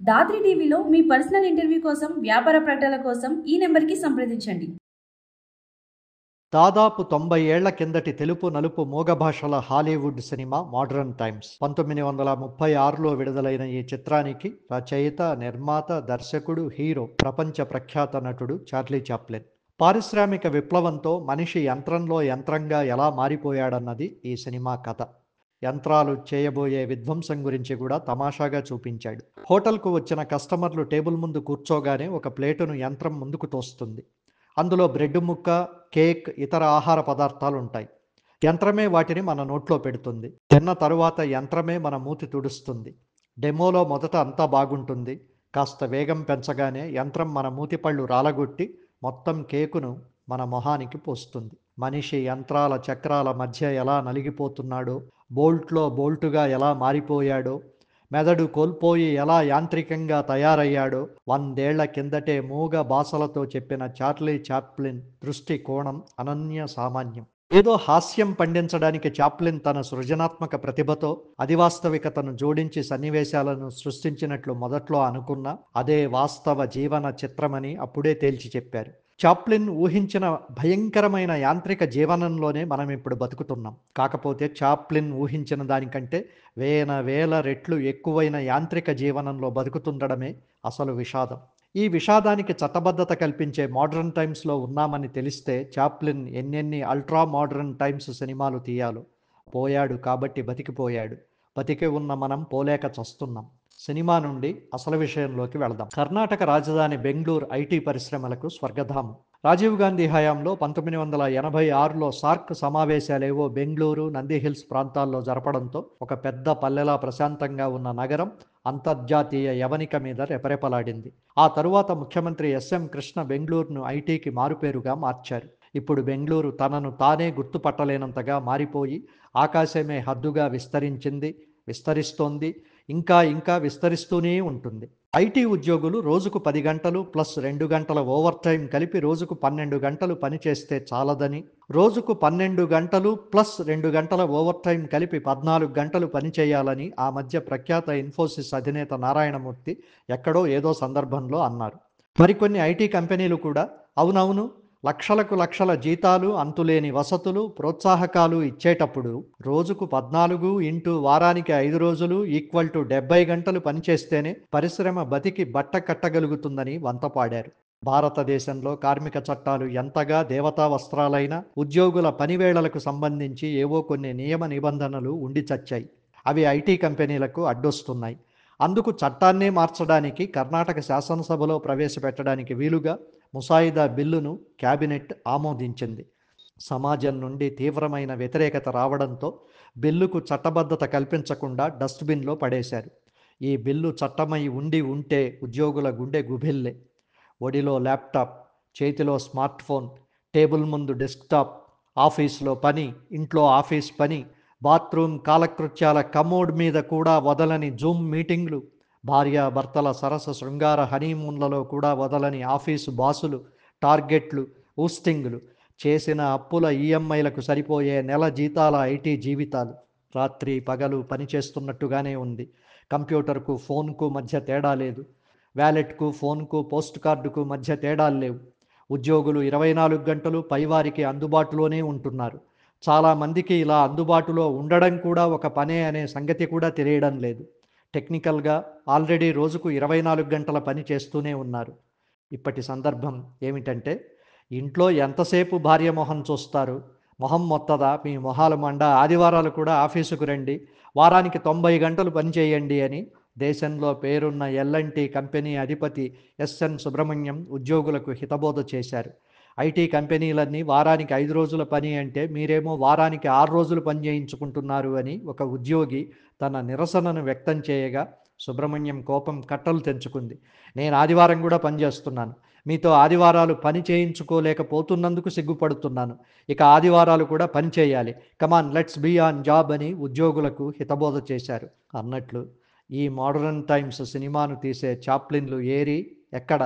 దాత్రి టీవీలో మీ personal interview కోసం, వ్యాపార ప్రకటనల కోసం ఈ నెంబర్కి సంప్రదించండి. దాదాపు 90 ఏళ్ల కిందటి తెలుపు నలుపు మూగ భాషల హాలీవుడ్ సినిమా మోడర్న్ టైమ్స్ 1936లో విడుదలైన ఈ చిత్రానికి రచయిత, నిర్మాత, దర్శకుడు, హీరో ప్రపంచ ప్రఖ్యాత నటుడు చార్లీ చాప్లిన్. పారిశ్రామిక విప్లవంతో మనిషి యంత్రంలో యంత్రంగా ఎలా మారిపోయాడన్నది ఈ సినిమా కథ. యంత్రాలు చేయబోయే విధ్వంసం గురించి కూడా తమాషాగా చూపించాడు. హోటల్కు వచ్చిన కస్టమర్లు టేబుల్ ముందు కూర్చోగానే ఒక ప్లేటును యంత్రం ముందుకు తోస్తుంది. అందులో బ్రెడ్ ముక్క, కేక్, ఇతర ఆహార పదార్థాలు ఉంటాయి. యంత్రమే వాటిని మన నోట్లో పెడుతుంది. తిన్న తరువాత యంత్రమే మన మూతి తుడుస్తుంది. డెమోలో మొదట అంతా బాగుంటుంది. కాస్త వేగం పెంచగానే యంత్రం మన మూతిపళ్ళు రాలగొట్టి మొత్తం కేకును మన మొహానికి పోస్తుంది. మనిషి యంత్రాల చక్రాల మధ్య ఎలా నలిగిపోతున్నాడో, బోల్ట్లో బోల్టుగా ఎలా మారిపోయాడో, మెదడు కోల్పోయి ఎలా యాంత్రికంగా తయారయ్యాడో 100 ఏళ్ల కిందటే మూగ భాషలతో చెప్పిన చార్లీ చాప్లిన్ దృష్టి కోణం అనన్య సామాన్యం. ఏదో హాస్యం పండించడానికి చాప్లిన్ తన సృజనాత్మక ప్రతిభతో అధివాస్తవికతను జోడించి సన్నివేశాలను సృష్టించినట్లు మొదట్లో అనుకున్నా అదే వాస్తవ జీవన చిత్రమని అప్పుడే తేల్చి చెప్పారు. చాప్లిన్ ఊహించిన భయంకరమైన యాంత్రిక జీవనంలోనే మనం ఇప్పుడు బతుకుతున్నాం. కాకపోతే చాప్లిన్ ఊహించిన దానికంటే వేల రెట్లు ఎక్కువైన యాంత్రిక జీవనంలో బతుకుతుండడమే అసలు విషాదం. ఈ విషాదానికి చట్టబద్ధత కల్పించే మోడర్న్ టైమ్స్లో ఉన్నామని తెలిస్తే చాప్లిన్ ఎన్నెన్ని అల్ట్రా మోడర్న్ టైమ్స్ సినిమాలు తీయాలో. పోయాడు కాబట్టి బతికిపోయాడు. బతికి ఉన్న మనం పోలేక చస్తున్నాం. సినిమా నుండి అసలు విషయంలోకి వెళదాం. కర్ణాటక రాజధాని బెంగళూరు ఐటీ పరిశ్రమలకు స్వర్గధామం. రాజీవ్ గాంధీ హయాంలో 1986లో సార్క్ సమావేశాలేవో బెంగళూరు, నందిహిల్స్ ప్రాంతాల్లో జరపడంతో ఒక పెద్ద పల్లెలా ప్రశాంతంగా ఉన్న నగరం అంతర్జాతీయ యవనిక మీద రెపరెపలాడింది. ఆ తరువాత ముఖ్యమంత్రి ఎస్ఎం కృష్ణ బెంగళూరును ఐటీకి మారుపేరుగా మార్చారు. ఇప్పుడు బెంగళూరు తనను తానే గుర్తుపట్టలేనంతగా మారిపోయి ఆకాశమే హద్దుగా విస్తరిస్తోంది. ఇంకా విస్తరిస్తూనే ఉంటుంది. ఐటీ ఉద్యోగులు రోజుకు 10 గంటలు ప్లస్ 2 గంటల ఓవర్ టైం కలిపి రోజుకు 12 గంటలు పనిచేస్తే చాలదని, రోజుకు 12 గంటలు ప్లస్ 2 గంటల ఓవర్ టైం కలిపి 14 గంటలు పనిచేయాలని ఆ మధ్య ప్రఖ్యాత ఇన్ఫోసిస్ అధినేత నారాయణమూర్తి ఎక్కడో ఏదో సందర్భంలో అన్నారు. మరికొన్ని ఐటీ కంపెనీలు కూడా అవునవును, లక్షల జీతాలు, అంతులేని వసతులు, ప్రోత్సాహకాలు ఇచ్చేటప్పుడు రోజుకు 14 ఇంటూ వారానికి 5 రోజులు ఈక్వల్ టు 70 గంటలు పనిచేస్తేనే పరిశ్రమ బతికి బట్ట కట్టగలుగుతుందని వంతపాడారు. భారతదేశంలో కార్మిక చట్టాలు ఎంతగా దేవతా వస్త్రాలైనా ఉద్యోగుల పనివేళలకు సంబంధించి ఏవో కొన్ని నియమ నిబంధనలు ఉండి చచ్చాయి. అవి ఐటీ కంపెనీలకు అడ్డొస్తున్నాయి. అందుకు చట్టాన్నే మార్చడానికి కర్ణాటక శాసనసభలో ప్రవేశపెట్టడానికి వీలుగా ముసాయిదా బిల్లును క్యాబినెట్ ఆమోదించింది. సమాజం నుండి తీవ్రమైన వ్యతిరేకత రావడంతో బిల్లుకు చట్టబద్ధత కల్పించకుండా డస్ట్బిన్లో పడేశారు. ఈ బిల్లు చట్టమై ఉంటే ఉద్యోగుల గుండె గుభిల్లే. ఒడిలో ల్యాప్టాప్, చేతిలో స్మార్ట్ ఫోన్, టేబుల్ ముందు డెస్క్టాప్, ఆఫీస్లో పని, ఇంట్లో ఆఫీస్ పని, బాత్రూమ్ కాలకృత్యాల కమోడ్ మీద కూడా వదలని జూమ్ మీటింగ్లు, భార్యాభర్తల సరస శృంగార హనీమూన్లలో కూడా వదలని ఆఫీసు బాసులు, టార్గెట్లు, ఊస్టింగులు, చేసిన అప్పుల ఈఎంఐలకు సరిపోయే నెల జీతాల ఐటీ జీవితాలు. రాత్రి పగలు పనిచేస్తున్నట్టుగానే ఉంది. కంప్యూటర్కు ఫోన్కు మధ్య తేడా లేదు. వ్యాలెట్కు, ఫోన్కు, పోస్ట్ కార్డుకు మధ్య తేడాలు లేవు. ఉద్యోగులు 24 గంటలు పైవారికి అందుబాటులోనే ఉంటున్నారు. చాలామందికి ఇలా అందుబాటులో ఉండడం కూడా ఒక పనే అనే సంగతి కూడా తెలియడం లేదు. టెక్నికల్గా ఆల్రెడీ రోజుకు 24 గంటల పని చేస్తూనే ఉన్నారు. ఇప్పటి సందర్భం ఏమిటంటే, ఇంట్లో ఎంతసేపు భార్య మొహం చూస్తారు? మొహం మొత్తదా? మీ మొహాల మండ, ఆదివారాలు కూడా ఆఫీసుకు రండి, వారానికి 90 గంటలు పనిచేయండి అని దేశంలో పేరున్న ఎల్ఎన్టీ కంపెనీ అధిపతి ఎస్ఎన్ సుబ్రహ్మణ్యం ఉద్యోగులకు హితబోధ చేశారు. ఐటీ కంపెనీలన్నీ వారానికి 5 రోజుల పని అంటే మీరేమో వారానికి 6 రోజులు పని చేయించుకుంటున్నారు అని ఒక ఉద్యోగి తన నిరసనను వ్యక్తం చేయగా సుబ్రహ్మణ్యం కోపం కట్టలు తెంచుకుంది. నేను ఆదివారం కూడా పనిచేస్తున్నాను. మీతో ఆదివారాలు పని చేయించుకోలేకపోతున్నందుకు సిగ్గుపడుతున్నాను. ఇక ఆదివారాలు కూడా పని చేయాలి. Come on let's be on job అని ఉద్యోగులకు హితబోధ చేశారు. అన్నట్లు ఈ మోడర్న్ టైమ్స్ సినిమాను తీసే చాప్లిన్లు ఏరి ఎక్కడ?